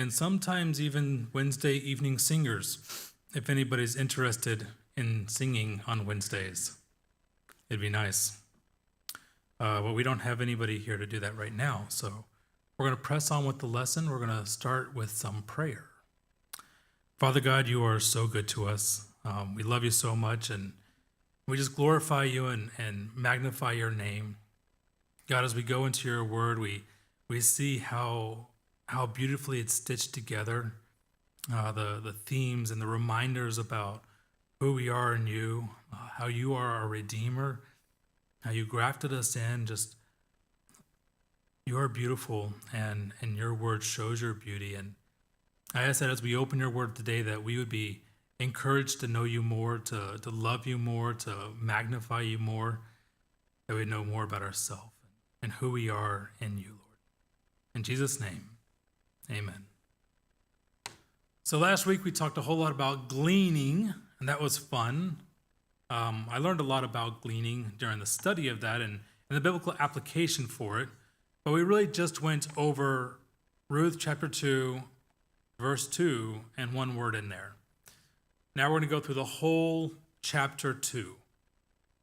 and sometimes even Wednesday evening singers, if anybody's interested in singing on Wednesdays. It'd be nice. But we don't have anybody here to do that right now, so we're going to press on with the lesson. We're going to start with some prayer. Father God, you are so good to us. We love you so much, and we just glorify you and magnify your name. God, as we go into your word, we see how beautifully it's stitched together, the themes and the reminders about who we are in you, how you are our Redeemer, how you grafted us in. Just, you are beautiful, and your word shows your beauty. And I ask that as we open your word today, that we would be encouraged to know you more, to love you more, to magnify you more, that we know more about ourselves and who we are in you, Lord. In Jesus' name, amen. So last week we talked a whole lot about gleaning, and that was fun. I learned a lot about gleaning during the study of that and the biblical application for it, but we really just went over Ruth chapter 2, verse 2, and one word in there. Now we're going to go through the whole chapter 2. And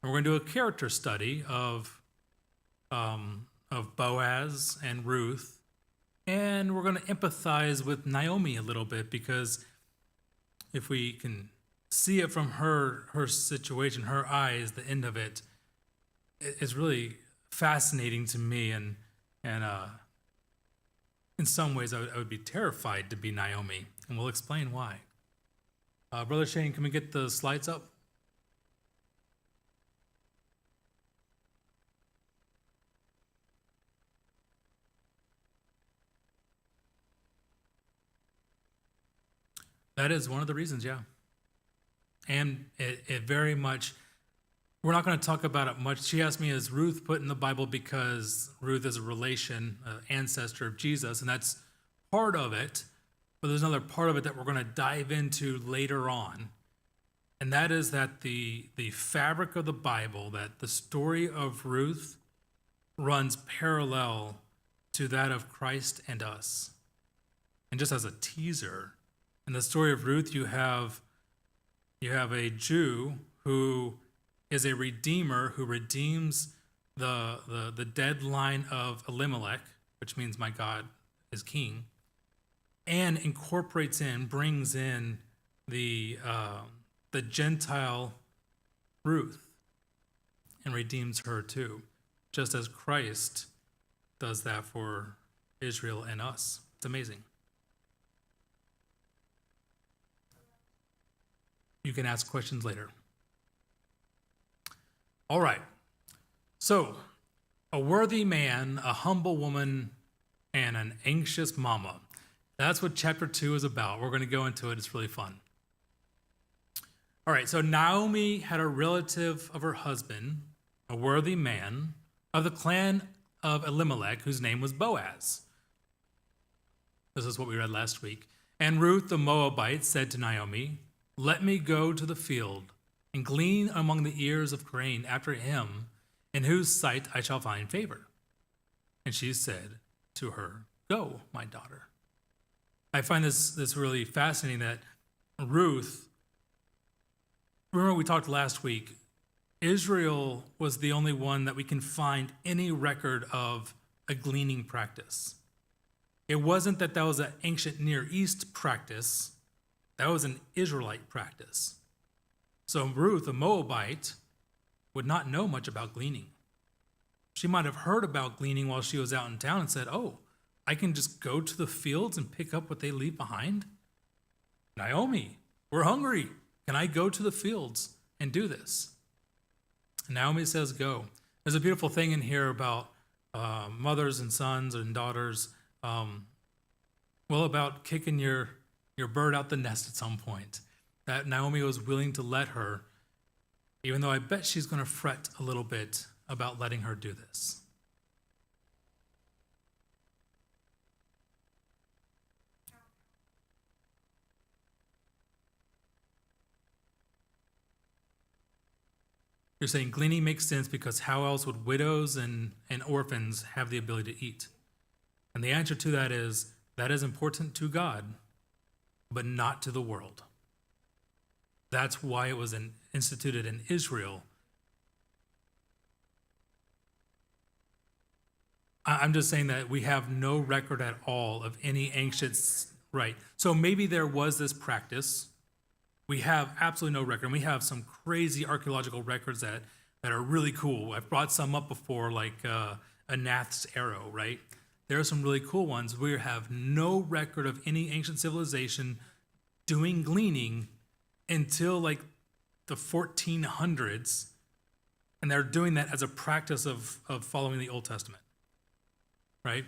we're going to do a character study of Boaz and Ruth, and we're going to empathize with Naomi a little bit, because if we can see it from her situation, her eyes, the end of it is really fascinating to me, and in some ways I would be terrified to be Naomi, and we'll explain why. Brother Shane, can we get the slides up? That is one of the reasons, yeah. And it very much, we're not going to talk about it much. She asked me, is Ruth put in the Bible because Ruth is a relation, an ancestor of Jesus, and that's part of it. But there's another part of it that we're going to dive into later on, and that is that the fabric of the Bible, that the story of Ruth runs parallel to that of Christ and us. And just as a teaser, in the story of Ruth, you have a Jew who is a redeemer who redeems the dead line of Elimelech, which means my God is king, and incorporates in, brings in the Gentile Ruth and redeems her too, just as Christ does that for Israel and us. It's amazing. You can ask questions later. All right. So, a worthy man, a humble woman, and an anxious mama. That's what chapter 2 is about. We're going to go into it. It's really fun. All right. So, Naomi had a relative of her husband, a worthy man, of the clan of Elimelech, whose name was Boaz. This is what we read last week. And Ruth the Moabite said to Naomi, "Let me go to the field and glean among the ears of grain after him in whose sight I shall find favor." And she said to her, "Go, my daughter." I find this really fascinating that Ruth, remember we talked last week, Israel was the only one that we can find any record of a gleaning practice. It wasn't that was an ancient Near East practice. That was an Israelite practice. So Ruth, a Moabite, would not know much about gleaning. She might have heard about gleaning while she was out in town and said, "Oh, I can just go to the fields and pick up what they leave behind? Naomi, we're hungry. Can I go to the fields and do this?" And Naomi says, "Go." There's a beautiful thing in here about mothers and sons and daughters, about kicking your bird out the nest at some point. That Naomi was willing to let her, even though I bet she's going to fret a little bit about letting her do this. You're saying gleaning makes sense because how else would widows and orphans have the ability to eat? And the answer to that is That is important to God, but not to the world. That's why it was instituted in Israel. I'm just saying that we have no record at all of any ancient, right? So maybe there was this practice. We have absolutely no record. And we have some crazy archaeological records that are really cool. I've brought some up before, like Anath's arrow, right? There are some really cool ones. We have no record of any ancient civilization doing gleaning until like the 1400s, and they're doing that as a practice of following the Old Testament, right?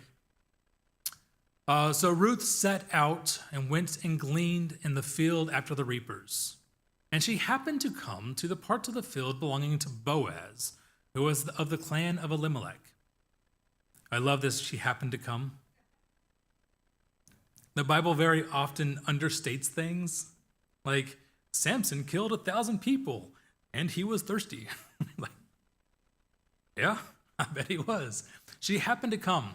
So Ruth set out and went and gleaned in the field after the reapers. And she happened to come to the parts of the field belonging to Boaz, who was of the clan of Elimelech. I love this, she happened to come. The Bible very often understates things, like Samson killed 1,000 people and he was thirsty. Like, yeah, I bet he was. She happened to come.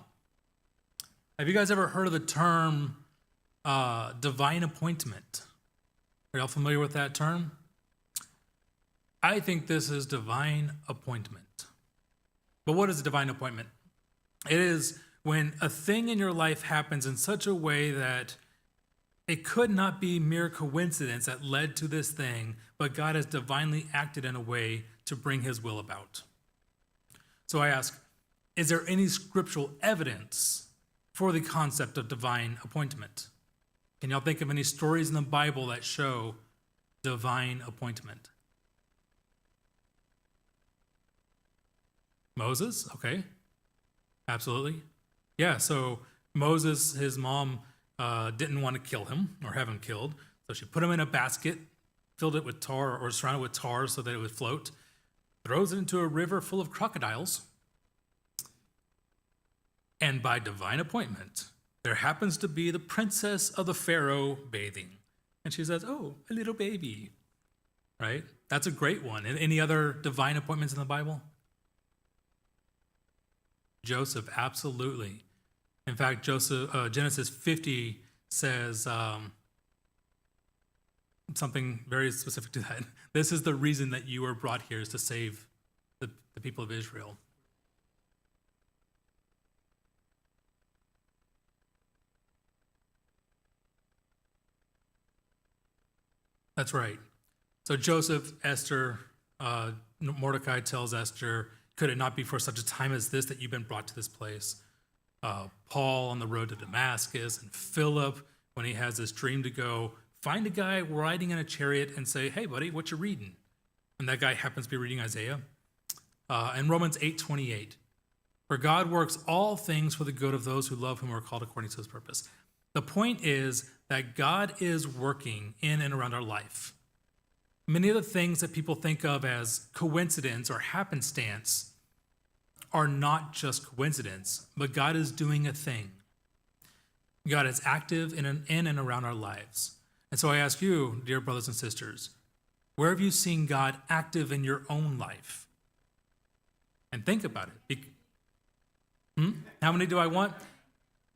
Have you guys ever heard of the term divine appointment? Are y'all familiar with that term? I think this is divine appointment. But what is a divine appointment? It is when a thing in your life happens in such a way that it could not be mere coincidence that led to this thing, but God has divinely acted in a way to bring his will about. So I ask, is there any scriptural evidence for the concept of divine appointment? Can y'all think of any stories in the Bible that show divine appointment? Moses, okay. Absolutely. Yeah, so Moses, his mom didn't want to kill him or have him killed. So she put him in a basket, filled it with tar or surrounded with tar so that it would float, throws it into a river full of crocodiles. And by divine appointment, there happens to be the princess of the Pharaoh bathing. And she says, oh, a little baby, right? That's a great one. And any other divine appointments in the Bible? Joseph, absolutely. In fact, Genesis 50 says something very specific to that. This is the reason that you were brought here, is to save the people of Israel. That's right. So Joseph, Esther, Mordecai tells Esther, could it not be for such a time as this that you've been brought to this place? Paul on the road to Damascus, and Philip when he has this dream to go find a guy riding in a chariot and say, hey buddy, what you reading? And that guy happens to be reading Isaiah. And Romans 8:28, for God works all things for the good of those who love him, who are called according to his purpose. The point is that God is working in and around our life. Many of the things that people think of as coincidence or happenstance are not just coincidence, but God is doing a thing. God is active in and around our lives. And so I ask you, dear brothers and sisters, where have you seen God active in your own life? And think about it. How many do I want?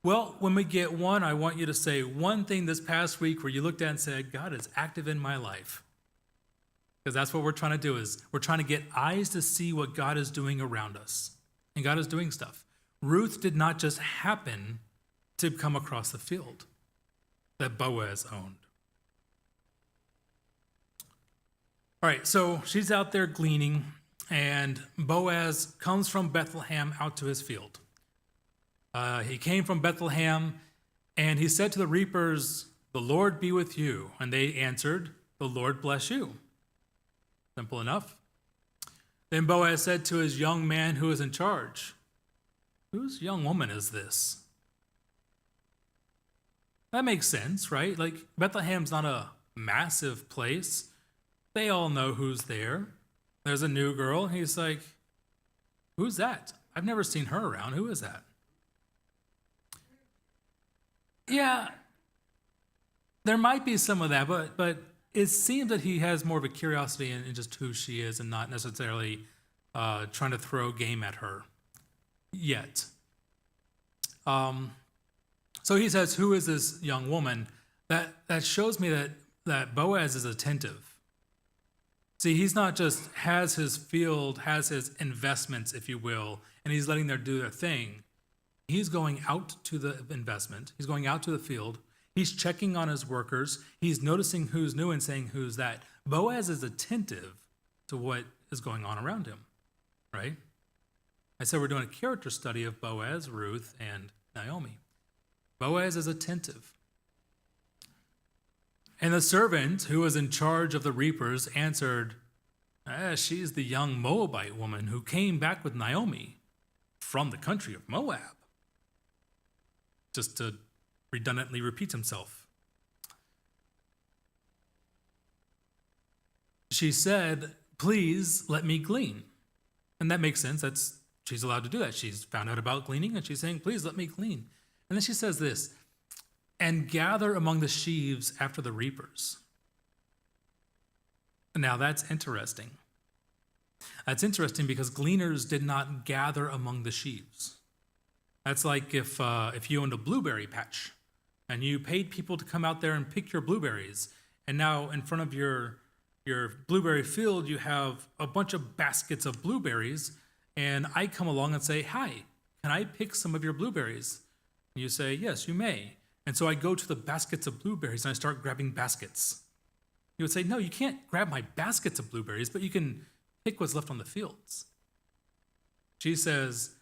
Well, when we get one, I want you to say one thing this past week where you looked at and said, God is active in my life. Because that's what we're trying to do, is we're trying to get eyes to see what God is doing around us. And God is doing stuff. Ruth did not just happen to come across the field that Boaz owned. All right, so she's out there gleaning, and Boaz comes from Bethlehem out to his field. He came from Bethlehem, and he said to the reapers, the Lord be with you. And they answered, the Lord bless you. Simple enough. Then Boaz said to his young man who was in charge, whose young woman is this? That makes sense, right? Like, Bethlehem's not a massive place. They all know who's there. There's a new girl. He's like, who's that? I've never seen her around. Who is that? Yeah, there might be some of that, but it seems that he has more of a curiosity in just who she is and not necessarily trying to throw game at her yet. So he says, who is this young woman? That shows me that Boaz is attentive. See, he's not just has his field, has his investments, if you will, and he's letting them do their thing. He's going out to the investment. He's going out to the field. He's checking on his workers. He's noticing who's new and saying who's that. Boaz is attentive to what is going on around him, right? I said we're doing a character study of Boaz, Ruth, and Naomi. Boaz is attentive. And the servant who was in charge of the reapers answered, she's the young Moabite woman who came back with Naomi from the country of Moab. Just to redundantly repeat himself. She said, please let me glean. And that makes sense. She's allowed to do that. She's found out about gleaning and she's saying, please let me glean. And then she says this, and gather among the sheaves after the reapers. Now that's interesting. That's interesting because gleaners did not gather among the sheaves. That's like if you owned a blueberry patch and you paid people to come out there and pick your blueberries, and now in front of your blueberry field you have a bunch of baskets of blueberries, and I come along and say, hi, can I pick some of your blueberries? And you say, yes, you may. And so I go to the baskets of blueberries and I start grabbing baskets. You would say, no, you can't grab my baskets of blueberries, but you can pick what's left on the fields. She says,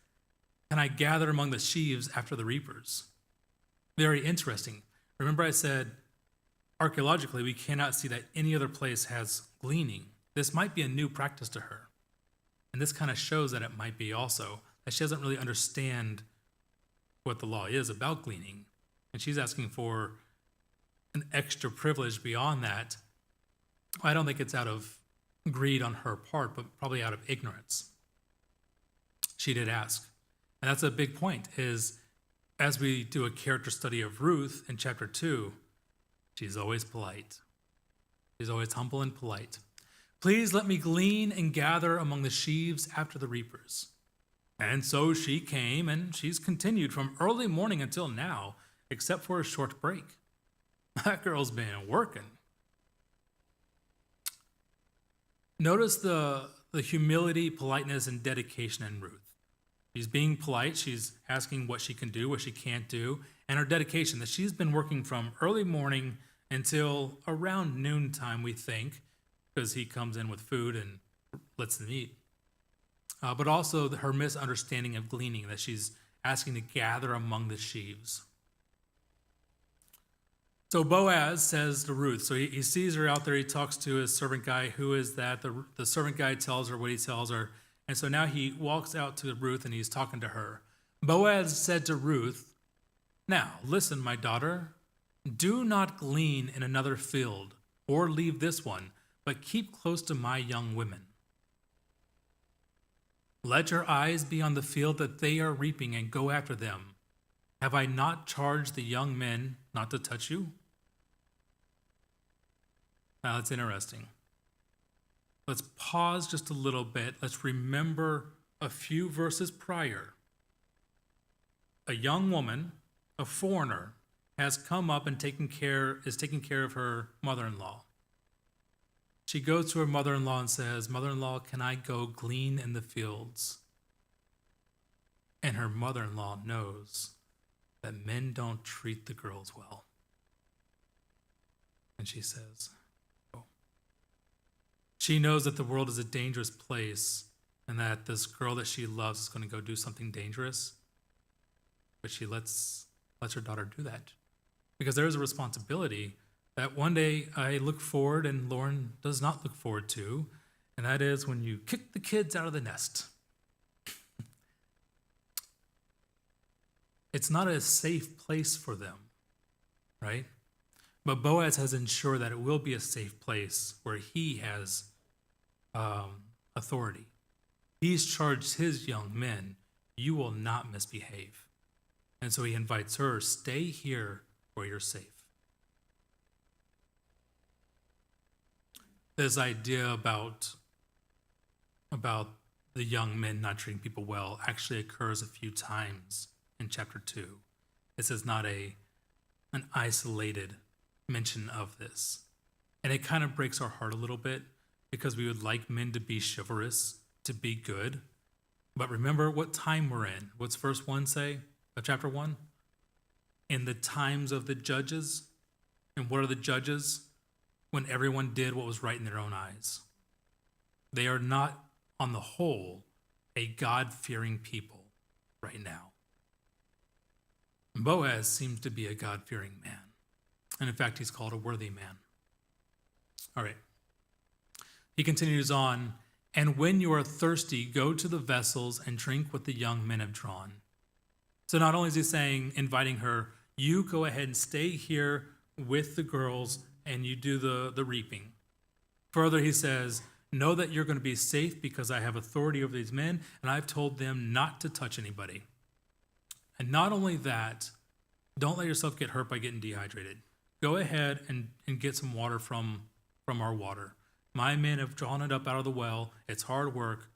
can I gather among the sheaves after the reapers? Very interesting. Remember I said, archaeologically, we cannot see that any other place has gleaning. This might be a new practice to her. And this kind of shows that it might be also, that she doesn't really understand what the law is about gleaning. And she's asking for an extra privilege beyond that. I don't think it's out of greed on her part, but probably out of ignorance. She did ask. And that's a big point, is as we do a character study of Ruth in chapter 2, she's always polite. She's always humble and polite. Please let me glean and gather among the sheaves after the reapers. And so she came, and she's continued from early morning until now, except for a short break. That girl's been working. Notice the humility, politeness, and dedication in Ruth. She's being polite. She's asking what she can do, what she can't do, and her dedication that she's been working from early morning until around noontime, we think, because he comes in with food and lets them eat. But also her misunderstanding of gleaning, that she's asking to gather among the sheaves. So Boaz says to Ruth, so he sees her out there, he talks to his servant guy, who is that? The servant guy tells her what he tells her, and so now he walks out to Ruth and he's talking to her. Boaz said to Ruth, now listen, my daughter, do not glean in another field or leave this one, but keep close to my young women. Let your eyes be on the field that they are reaping and go after them. Have I not charged the young men not to touch you? Now that's interesting. Let's pause just a little bit. Let's remember a few verses prior. A young woman, a foreigner, has come up and is taking care of her mother-in-law. She goes to her mother-in-law and says, mother-in-law, can I go glean in the fields? And her mother-in-law knows that men don't treat the girls well. And she says, oh. She knows that the world is a dangerous place and that this girl that she loves is going to go do something dangerous. But she lets her daughter do that. Because there is a responsibility that one day I look forward and Lauren does not look forward to, and that is when you kick the kids out of the nest. It's not a safe place for them, right? But Boaz has ensured that it will be a safe place where he has authority. He's charged his young men, you will not misbehave. And so he invites her, stay here where you're safe. This idea about the young men not treating people well actually occurs a few times in chapter 2. This is not an isolated mention of this. And it kind of breaks our heart a little bit because we would like men to be chivalrous, to be good. But remember what time we're in. What's verse 1 say of chapter 1? In the times of the judges. And what are the judges? When everyone did what was right in their own eyes. They are not, on the whole, a God-fearing people right now. Boaz seems to be a God-fearing man. And in fact, he's called a worthy man. All right. He continues on, and when you are thirsty, go to the vessels and drink what the young men have drawn. So not only is he saying, inviting her, you go ahead and stay here with the girls and you do the reaping. Further, he says, know that you're going to be safe because I have authority over these men and I've told them not to touch anybody. And not only that, don't let yourself get hurt by getting dehydrated. Go ahead and get some water from our water. My men have drawn it up out of the well. It's hard work.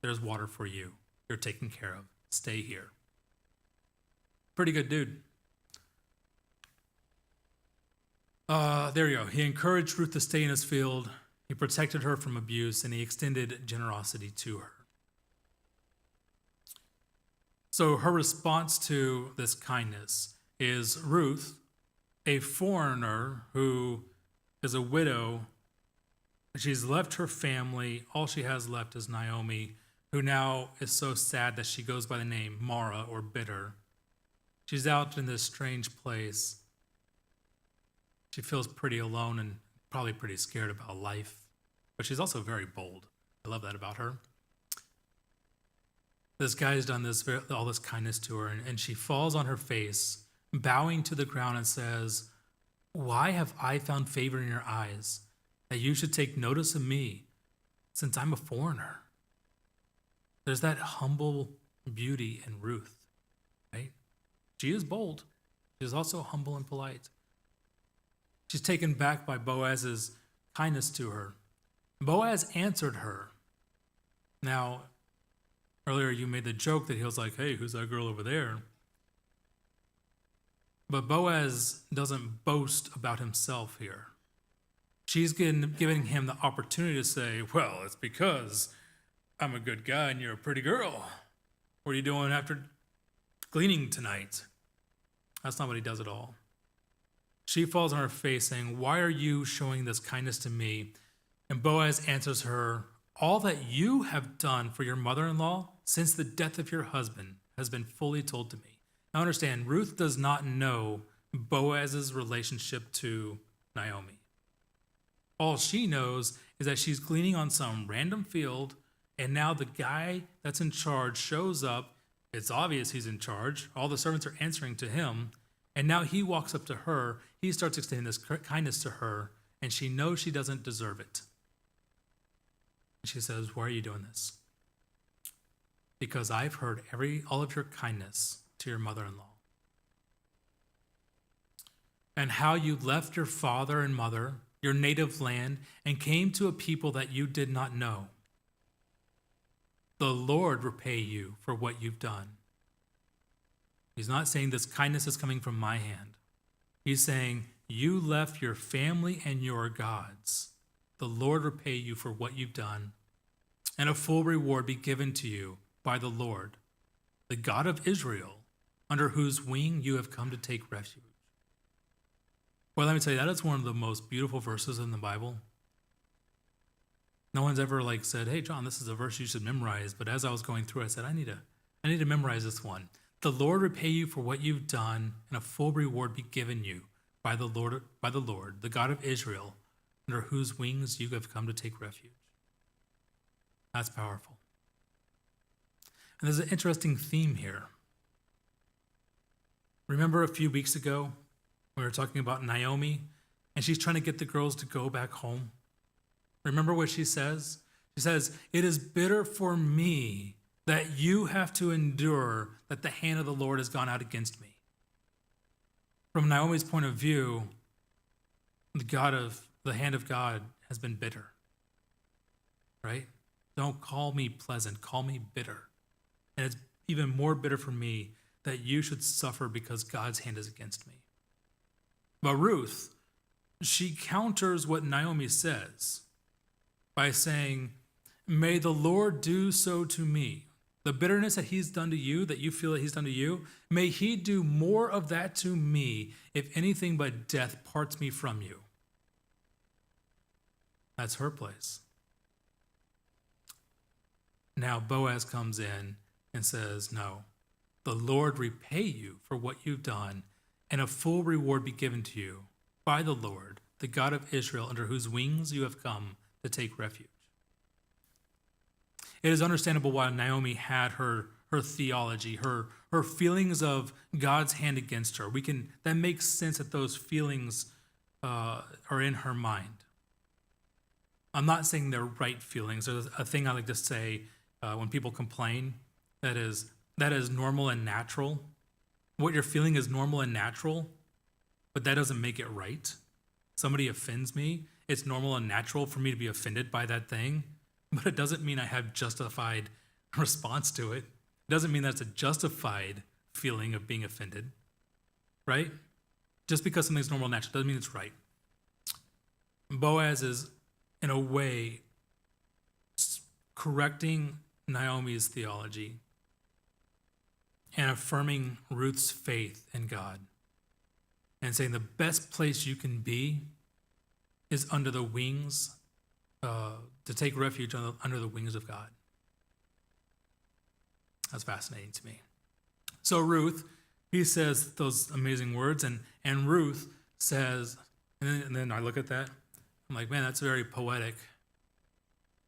There's water for you. You're taken care of. Stay here. Pretty good dude. There you go. He encouraged Ruth to stay in his field. He protected her from abuse, and he extended generosity to her. So her response to this kindness is Ruth, a foreigner who is a widow. She's left her family. All she has left is Naomi, who now is so sad that she goes by the name Mara or bitter. She's out in this strange place. She feels pretty alone and probably pretty scared about life, but she's also very bold. I love that about her. This guy's done all this kindness to her, and she falls on her face, bowing to the ground and says, why have I found favor in your eyes, that you should take notice of me, since I'm a foreigner? There's that humble beauty in Ruth, right? She is bold. She's also humble and polite. She's taken back by Boaz's kindness to her. Boaz answered her. Now, earlier you made the joke that he was like, hey, who's that girl over there? But Boaz doesn't boast about himself here. She's giving him the opportunity to say, well, it's because I'm a good guy and you're a pretty girl. What are you doing after gleaning tonight? That's not what he does at all. She falls on her face saying, why are you showing this kindness to me? And Boaz answers her, all that you have done for your mother-in-law since the death of your husband has been fully told to me. Now understand, Ruth does not know Boaz's relationship to Naomi. All she knows is that she's gleaning on some random field, and now the guy that's in charge shows up. It's obvious he's in charge. All the servants are answering to him. And now he walks up to her. He starts extending this kindness to her, and she knows she doesn't deserve it. And she says, why are you doing this? Because I've heard all of your kindness to your mother-in-law, and how you left your father and mother, your native land, and came to a people that you did not know. The Lord repay you for what you've done. He's not saying this kindness is coming from my hand. He's saying, you left your family and your gods. The Lord repay you for what you've done, and a full reward be given to you by the Lord, the God of Israel, under whose wing you have come to take refuge. Well, let me tell you, that is one of the most beautiful verses in the Bible. No one's ever said, hey, John, this is a verse you should memorize. But as I was going through, I said, I need to memorize this one. The Lord repay you for what you've done, and a full reward be given you by the Lord, the God of Israel, under whose wings you have come to take refuge. That's powerful. And there's an interesting theme here. Remember a few weeks ago, we were talking about Naomi, and she's trying to get the girls to go back home. Remember what she says? She says, it is bitter for me that you have to endure that the hand of the Lord has gone out against me. From Naomi's point of view, the hand of God has been bitter, right? Don't call me pleasant, call me bitter. And it's even more bitter for me that you should suffer because God's hand is against me. But Ruth, she counters what Naomi says by saying, may the Lord do so to me. The bitterness that he's done to you, that you feel that he's done to you, may he do more of that to me, if anything but death parts me from you. That's her place. Now Boaz comes in and says, no, the Lord repay you for what you've done, and a full reward be given to you by the Lord, the God of Israel, under whose wings you have come to take refuge. It is understandable why Naomi had her theology, her feelings of God's hand against her. That makes sense that those feelings are in her mind. I'm not saying they're right feelings. There's a thing I like to say when people complain that is normal and natural. What you're feeling is normal and natural, but that doesn't make it right. Somebody offends me, it's normal and natural for me to be offended by that thing, but it doesn't mean I have justified response to it. It doesn't mean that's a justified feeling of being offended, right? Just because something's normal and natural doesn't mean it's right. Boaz is, in a way, correcting Naomi's theology and affirming Ruth's faith in God and saying the best place you can be is under the wings, to take refuge under the wings of God. That's fascinating to me. So Ruth, he says those amazing words, and Ruth says, and then I look at that, I'm like, man, that's very poetic.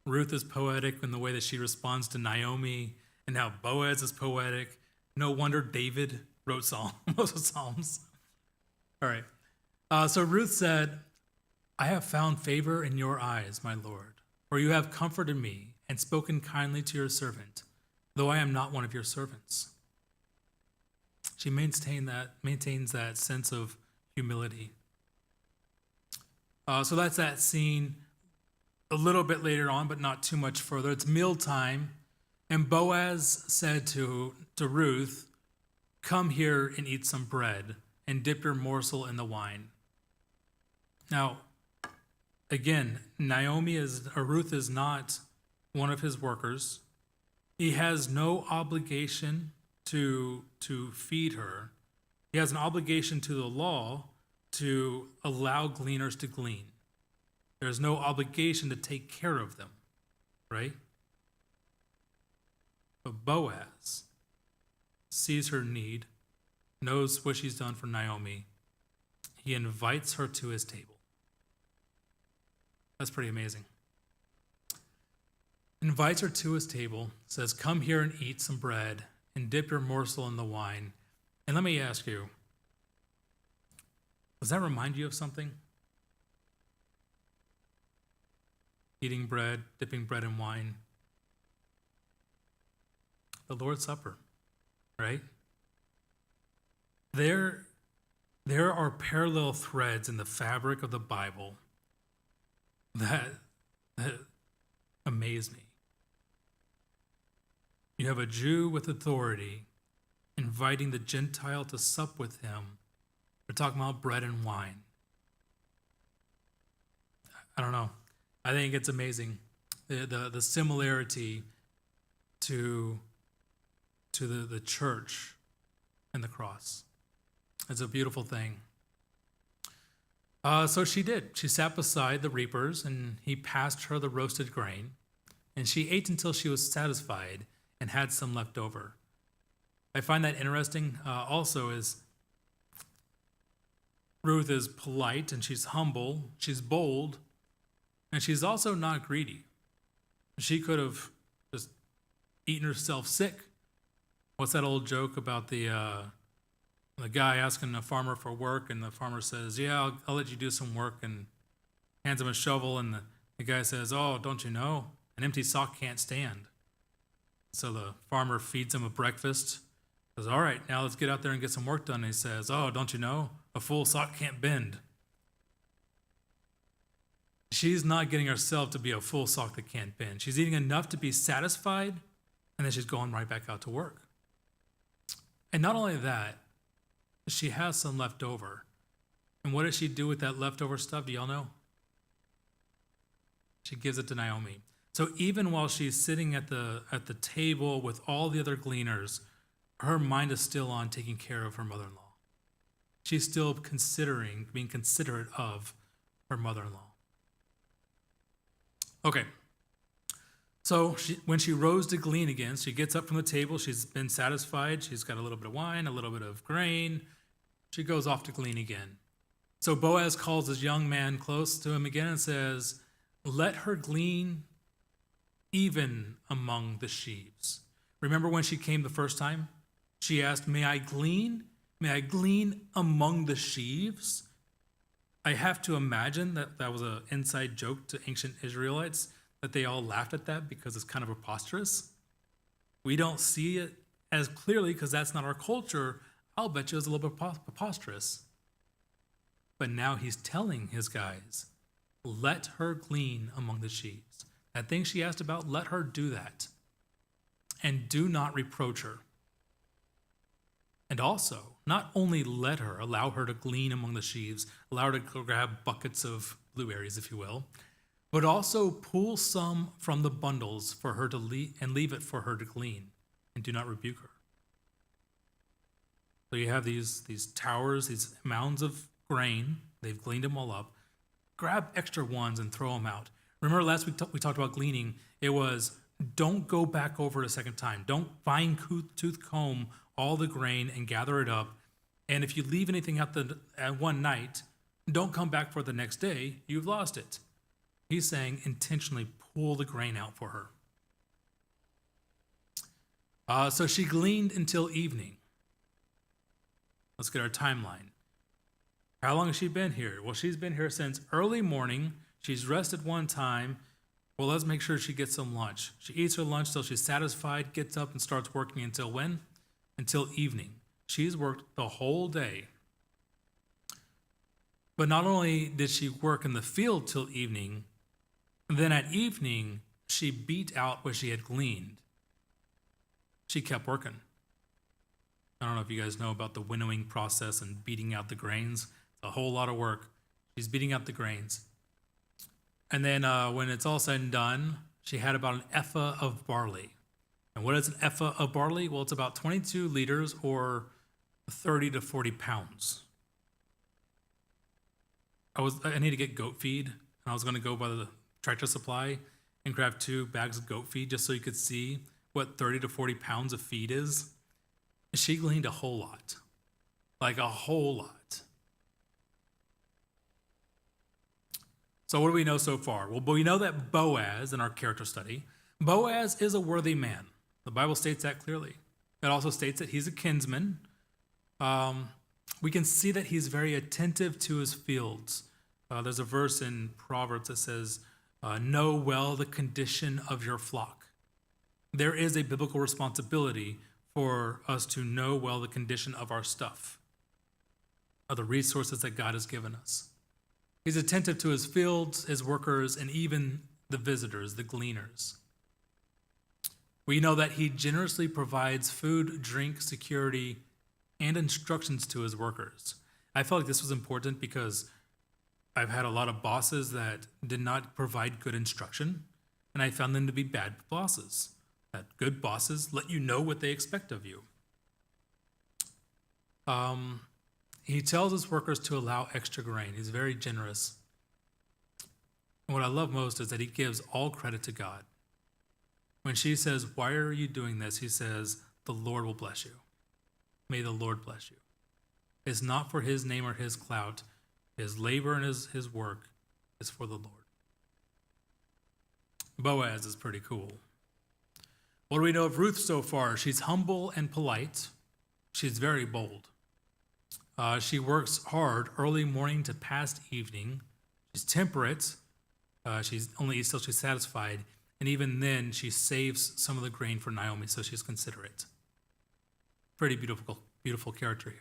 Ruth is poetic in the way that she responds to Naomi, and now Boaz is poetic. No wonder David wrote most of Psalms. All right. So Ruth said, I have found favor in your eyes, my Lord, for you have comforted me and spoken kindly to your servant, though I am not one of your servants. She maintains that sense of humility. So that's that scene a little bit later on, but not too much further. It's mealtime, and Boaz said to Ruth, come here and eat some bread and dip your morsel in the wine. Now, again, Ruth is not one of his workers. He has no obligation to feed her. He has an obligation to the law to allow gleaners to glean. There's no obligation to take care of them, right? But Boaz sees her need, knows what she's done for Naomi. He invites her to his table. That's pretty amazing. Invites her to his table, says, come here and eat some bread and dip your morsel in the wine. And let me ask you, does that remind you of something? Eating bread, dipping bread in wine. The Lord's Supper, right? There are parallel threads in the fabric of the Bible that amaze me. You have a Jew with authority inviting the Gentile to sup with him. We're talking about bread and wine. I don't know. I think it's amazing, the similarity to the church and the cross. It's a beautiful thing. So she did. She sat beside the reapers, and he passed her the roasted grain, and she ate until she was satisfied and had some left over. I find that interesting also is Ruth is polite, and she's humble, she's bold, and she's also not greedy. She could have just eaten herself sick. What's that old joke about the guy asking a farmer for work, and the farmer says, yeah, I'll let you do some work, and hands him a shovel, and the guy says, oh, don't you know, an empty sock can't stand. So the farmer feeds him a breakfast, says, all right, now let's get out there and get some work done. And he says, oh, don't you know, a full sock can't bend. She's not getting herself to be a full sock that can't bend. She's eating enough to be satisfied, and then she's going right back out to work. And not only that, she has some left over. And what does she do with that leftover stuff? Do y'all know? She gives it to Naomi. So even while she's sitting at the table with all the other gleaners, her mind is still on taking care of her mother-in-law. She's still being considerate of her mother-in-law. Okay. So when she rose to glean again, she gets up from the table. She's been satisfied. She's got a little bit of wine, a little bit of grain. She goes off to glean again. So Boaz calls this young man close to him again and says, "Let her glean even among the sheaves." Remember when she came the first time? She asked, "May I glean? May I glean among the sheaves?" I have to imagine that was an inside joke to ancient Israelites, that they all laughed at that because it's kind of preposterous. We don't see it as clearly because that's not our culture. I'll bet you it's a little bit preposterous. But now he's telling his guys, let her glean among the sheaves. That thing she asked about, let her do that. And do not reproach her. And also, not only let her, allow her to glean among the sheaves, allow her to grab buckets of blueberries, if you will, but also pull some from the bundles for her to leave it for her to glean, and do not rebuke her. So you have these towers, these mounds of grain. They've gleaned them all up. Grab extra ones and throw them out. Remember last week we talked about gleaning. It was, don't go back over it a second time. Don't fine-tooth comb all the grain and gather it up. And if you leave anything out at one night, don't come back for the next day. You've lost it. He's saying intentionally pull the grain out for her. So she gleaned until evening. Let's get our timeline. How long has she been here? Well, she's been here since early morning. She's rested one time. Well, let's make sure she gets some lunch. She eats her lunch till she's satisfied, gets up and starts working until when? Until evening. She's worked the whole day. But not only did she work in the field till evening, then at evening, she beat out what she had gleaned. She kept working. I don't know if you guys know about the winnowing process and beating out the grains. It's a whole lot of work. She's beating out the grains. And then when it's all said and done, she had about an ephah of barley. And what is an ephah of barley? Well, it's about 22 liters or 30 to 40 pounds. I need to get goat feed, and I was going to go by the Tractor Supply and grab 2 bags of goat feed just so you could see what 30 to 40 pounds of feed is. She gleaned a whole lot, like a whole lot. So what do we know so far? Well, we know that Boaz, in our character study, Boaz is a worthy man. The Bible states that clearly. It also states that he's a kinsman. We can see that he's very attentive to his fields. There's a verse in Proverbs that says, know well the condition of your flock. There is a biblical responsibility for us to know well the condition of our stuff, of the resources that God has given us. He's attentive to his fields, his workers, and even the visitors, the gleaners. We know that he generously provides food, drink, security, and instructions to his workers. I felt like this was important because I've had a lot of bosses that did not provide good instruction, and I found them to be bad bosses. That good bosses let you know what they expect of you. He tells his workers to allow extra grain. He's very generous. And what I love most is that he gives all credit to God. When she says, why are you doing this? He says, the Lord will bless you. May the Lord bless you. It's not for his name or his clout. His labor and his work is for the Lord. Boaz is pretty cool. What do we know of Ruth so far? She's humble and polite. She's very bold. She works hard early morning to past evening. She's temperate. She's only eats till she's satisfied. And even then, she saves some of the grain for Naomi, so she's considerate. Pretty beautiful character here.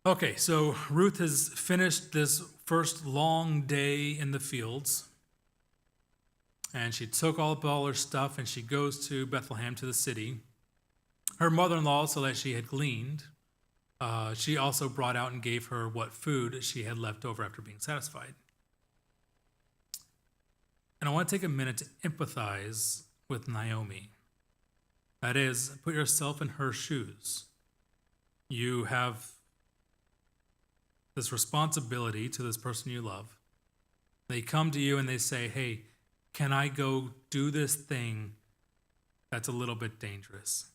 Okay, so Ruth has finished this first long day in the fields. And she took all her stuff and she goes to Bethlehem, to the city. Her mother-in-law, so that she had gleaned, she also brought out and gave her what food she had left over after being satisfied. And I want to take a minute to empathize with Naomi. That is, put yourself in her shoes. You have this responsibility to this person you love. They come to you and they say, hey, can I go do this thing that's a little bit dangerous?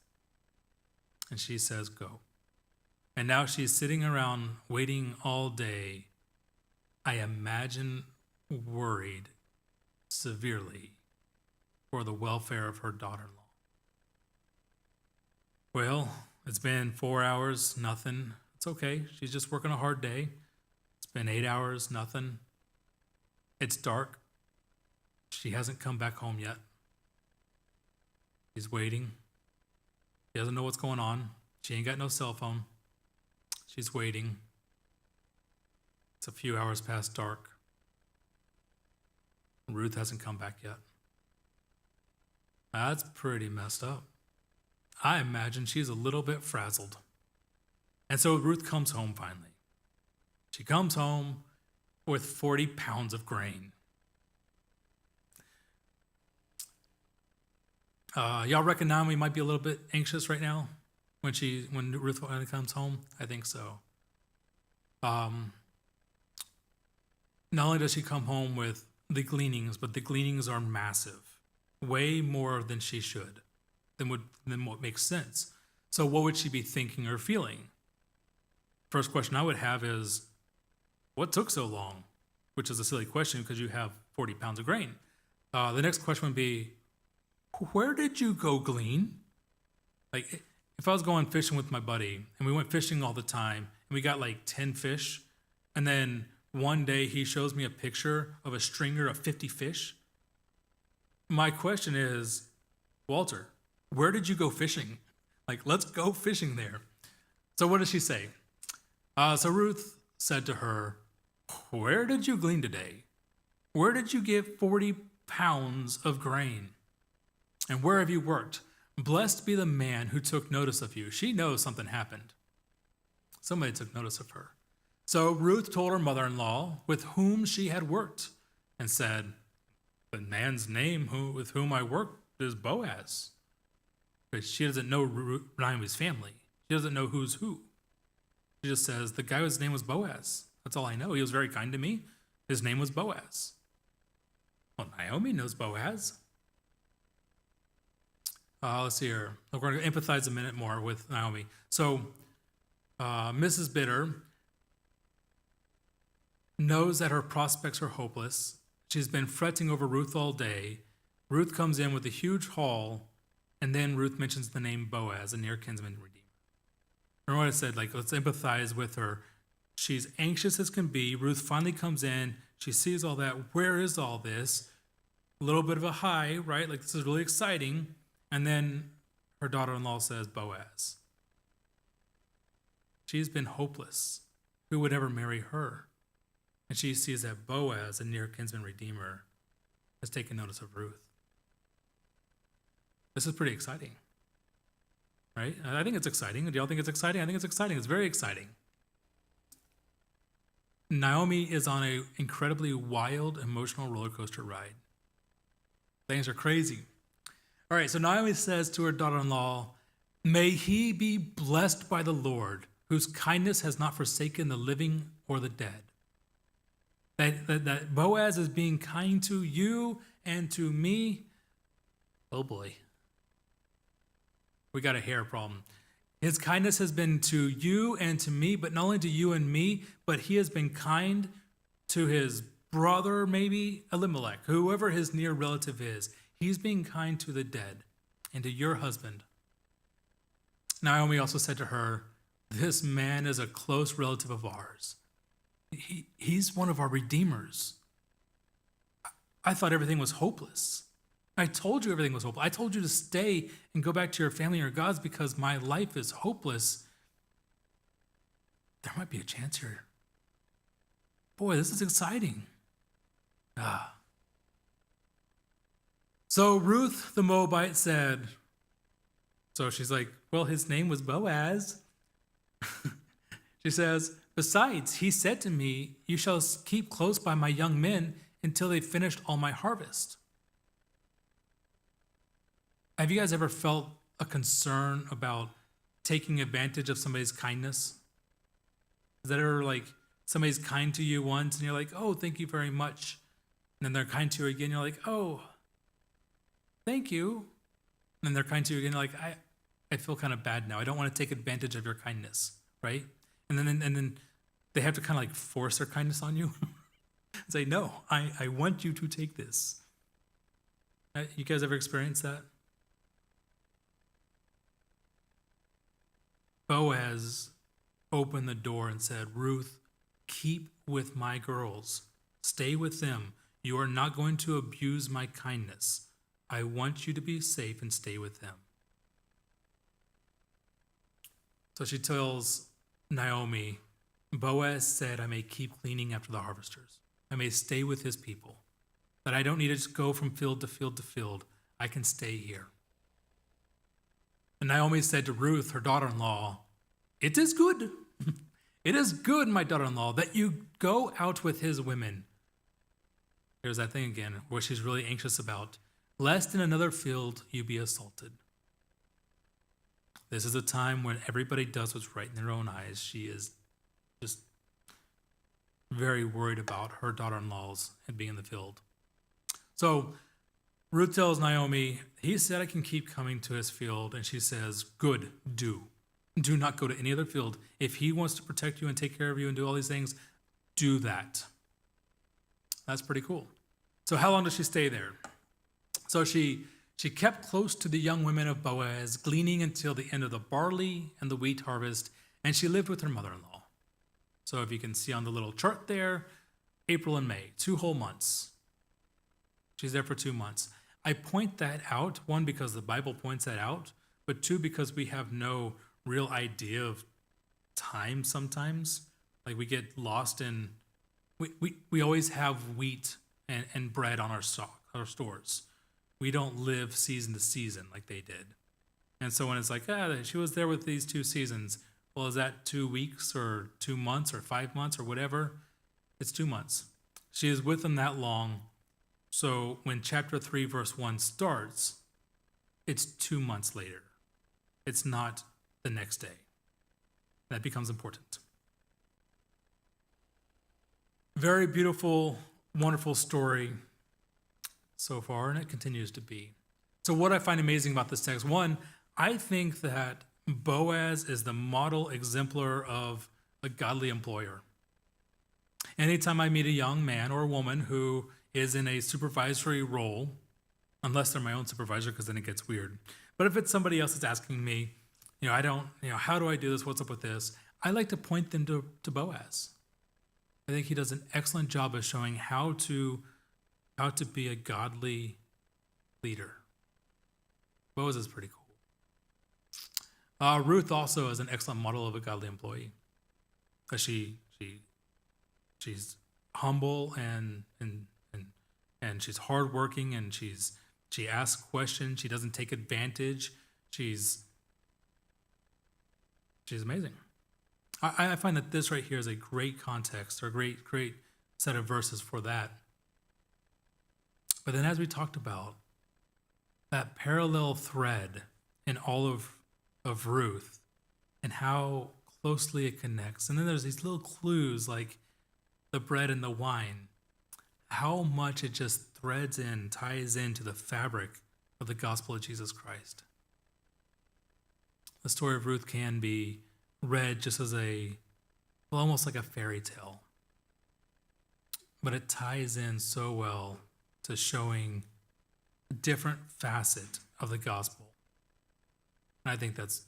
And she says, go. And now she's sitting around waiting all day, I imagine worried severely for the welfare of her daughter-in-law. Well, it's been 4 hours, nothing. It's okay. She's just working a hard day. It's been 8 hours, nothing. It's dark. She hasn't come back home yet. She's waiting. She doesn't know what's going on. She ain't got no cell phone. She's waiting. It's a few hours past dark. Ruth hasn't come back yet. That's pretty messed up. I imagine she's a little bit frazzled. And so Ruth comes home finally. She comes home with 40 pounds of grain. Y'all reckon Naomi might be a little bit anxious right now when Ruth finally comes home? I think so. Not only does she come home with the gleanings, but the gleanings are massive, way more than she should, than what makes sense. So what would she be thinking or feeling? First question I would have is, what took so long? Which is a silly question because you have 40 pounds of grain. The next question would be, where did you go glean? Like, if I was going fishing with my buddy and we went fishing all the time and we got like 10 fish, and then one day he shows me a picture of a stringer of 50 fish, my question is, Walter, where did you go fishing? Like, let's go fishing there. So what does she say? So Ruth said to her, where did you glean today? Where did you get 40 pounds of grain? And where have you worked? Blessed be the man who took notice of you. She knows something happened. Somebody took notice of her. So Ruth told her mother-in-law with whom she had worked and said, the man's name with whom I worked is Boaz. But she doesn't know Naomi's family. She doesn't know who's who. She just says, the guy's name was Boaz. That's all I know. He was very kind to me. His name was Boaz. Well, Naomi knows Boaz. Let's see here. We're going to empathize a minute more with Naomi. So Mrs. Bitter knows that her prospects are hopeless. She's been fretting over Ruth all day. Ruth comes in with a huge haul, and then Ruth mentions the name Boaz, a near kinsman redeemer. Remember what I said, like, let's empathize with her. She's anxious as can be. Ruth finally comes in. She sees all that. Where is all this? A little bit of a high, right? Like, this is really exciting. And then her daughter-in-law says, Boaz. She's been hopeless. Who would ever marry her? And she sees that Boaz, a near kinsman redeemer, has taken notice of Ruth. This is pretty exciting, right? I think it's exciting. Do y'all think it's exciting? I think it's exciting. It's very exciting. Naomi is on an incredibly wild, emotional roller coaster ride. Things are crazy. All right, so Naomi says to her daughter-in-law, may he be blessed by the Lord, whose kindness has not forsaken the living or the dead. That Boaz is being kind to you and to me. Oh boy. We got a hair problem. His kindness has been to you and to me, but not only to you and me, but he has been kind to his brother, maybe Elimelech, whoever his near relative is. He's being kind to the dead and to your husband. Naomi also said to her, this man is a close relative of ours. He's one of our redeemers. I thought everything was hopeless. I told you everything was hopeless. I told you to stay and go back to your family and your gods because my life is hopeless. There might be a chance here. Boy, this is exciting. So Ruth the Moabite said, So she's like, well, his name was Boaz. She says, besides, he said to me, you shall keep close by my young men until they've finished all my harvest. Have you guys ever felt a concern about taking advantage of somebody's kindness? Is that ever like somebody's kind to you once and you're like, oh, thank you very much. And then they're kind to you again, you're like, oh, thank you. And then they're kind to you again, you're like, I feel kind of bad now. I don't want to take advantage of your kindness, right? And then they have to kind of like force their kindness on you. Say, no, I want you to take this. You guys ever experienced that? Boaz opened the door and said, Ruth, keep with my girls. Stay with them. You are not going to abuse my kindness. I want you to be safe and stay with them. So she tells Naomi, Boaz said, I may keep cleaning after the harvesters. I may stay with his people. That I don't need to just go from field to field to field. I can stay here. And Naomi said to Ruth, her daughter-in-law, it is good. It is good, my daughter-in-law, that you go out with his women. There's that thing again, where she's really anxious about, lest in another field you be assaulted. This is a time when everybody does what's right in their own eyes. She is just very worried about her daughter-in-laws and being in the field. So Ruth tells Naomi, he said I can keep coming to his field. And she says, good, do. Do not go to any other field. If he wants to protect you and take care of you and do all these things, do that. That's pretty cool. So how long does she stay there? So she kept close to the young women of Boaz, gleaning until the end of the barley and the wheat harvest, and she lived with her mother-in-law. So if you can see on the little chart there, April and May, 2 whole months. She's there for 2 months. I point that out, one, because the Bible points that out, but two, because we have no real idea of time sometimes. Like we get lost in, we always have wheat and bread on our stores. We don't live season to season like they did. And so when it's like, she was there with these 2 seasons, well, is that 2 weeks or 2 months or 5 months or whatever? It's 2 months. She is with them that long. So when chapter 3, verse 1 starts, it's 2 months later. It's not the next day. That becomes important. Very beautiful, wonderful story so far, and it continues to be. So what I find amazing about this text, one, I think that Boaz is the model exemplar of a godly employer. Anytime I meet a young man or a woman who is in a supervisory role, unless they're my own supervisor, because then it gets weird. But if it's somebody else that's asking me, how do I do this? What's up with this? I like to point them to Boaz. I think he does an excellent job of showing how to be a godly leader. Boaz is pretty cool. Ruth also is an excellent model of a godly employee. She's humble and she's hardworking, and she asks questions. She doesn't take advantage. She's amazing. I find that this right here is a great context, or a great set of verses for that. But then, as we talked about, that parallel thread in all of Ruth and how closely it connects. And then there's these little clues like the bread and the wine, how much it just threads in, ties into the fabric of the gospel of Jesus Christ. The story of Ruth can be read just as almost like a fairy tale. But it ties in so well to showing a different facet of the gospel. And I think that's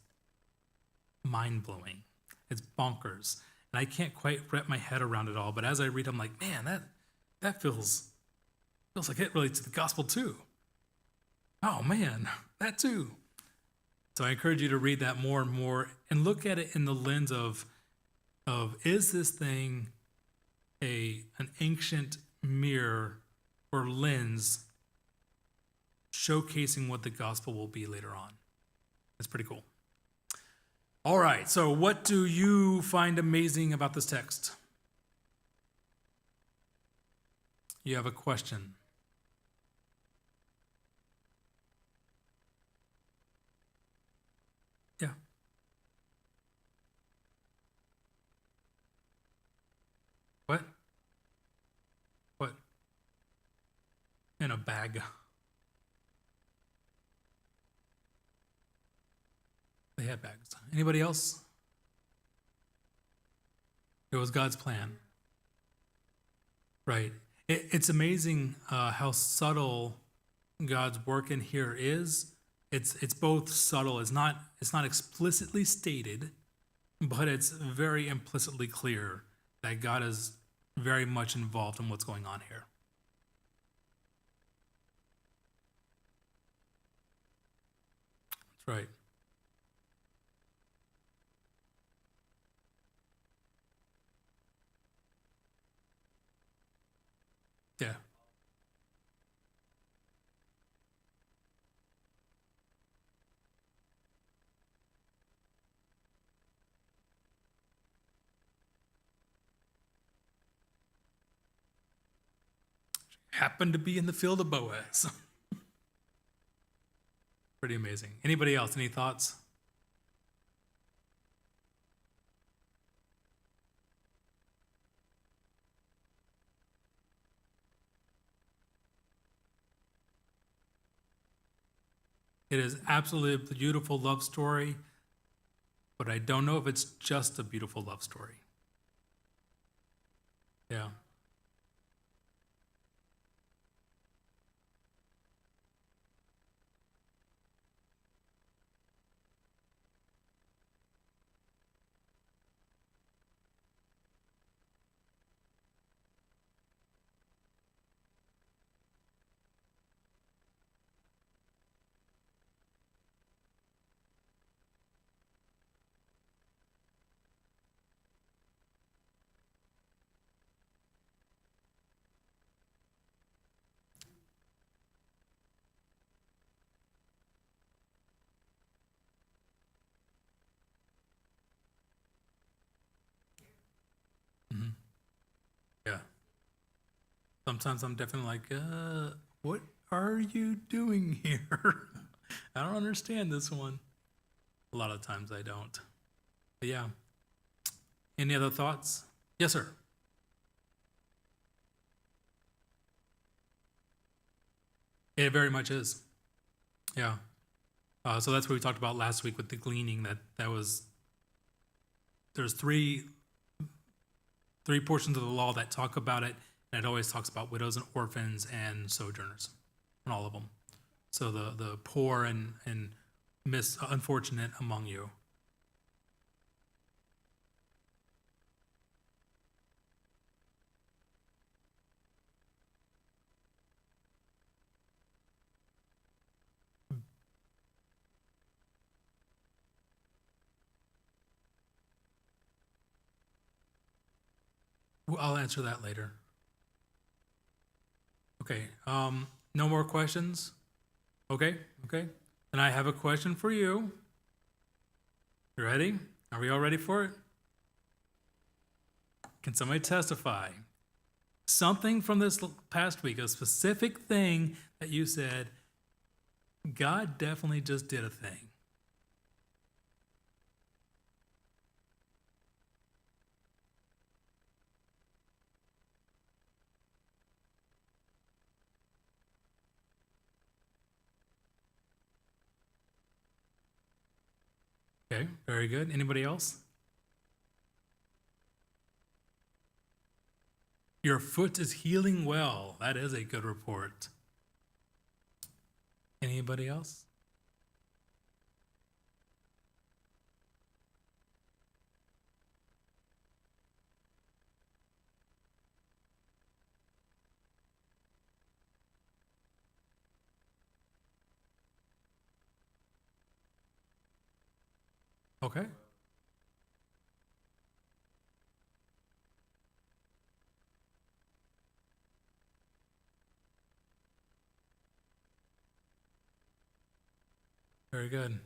mind-blowing. It's bonkers. And I can't quite wrap my head around it all, but as I read, I'm like, man, that feels like it relates to the gospel too. Oh man, that too. So I encourage you to read that more and more and look at it in the lens of is this thing an ancient mirror or lens showcasing what the gospel will be later on? That's pretty cool. All right, so what do you find amazing about this text? You have a question. Yeah. What? What? In a bag. They had bags. Anybody else? It was God's plan. Right. It's amazing how subtle God's work in here is. It's both subtle. It's not explicitly stated, but it's very implicitly clear that God is very much involved in what's going on here. That's right. Yeah. Happened to be in the field of Boaz. Pretty amazing. Anybody else? Any thoughts? It is absolutely a beautiful love story, but I don't know if it's just a beautiful love story. Yeah. Hmm. Yeah. Sometimes I'm definitely like, what are you doing here? I don't understand this one. A lot of times I don't. But yeah. Any other thoughts? Yes, sir. It very much is. Yeah. So that's what we talked about last week with the gleaning. That was there's three portions of the law that talk about it, and it always talks about widows and orphans and sojourners, and all of them. So the poor and unfortunate among you. I'll answer that later. Okay. No more questions? Okay. Okay. Then I have a question for you. You ready? Are we all ready for it? Can somebody testify? Something from this past week, a specific thing that you said, God definitely just did a thing. Okay, very good. Anybody else? Your foot is healing well. That is a good report. Anybody else? Okay. Very good.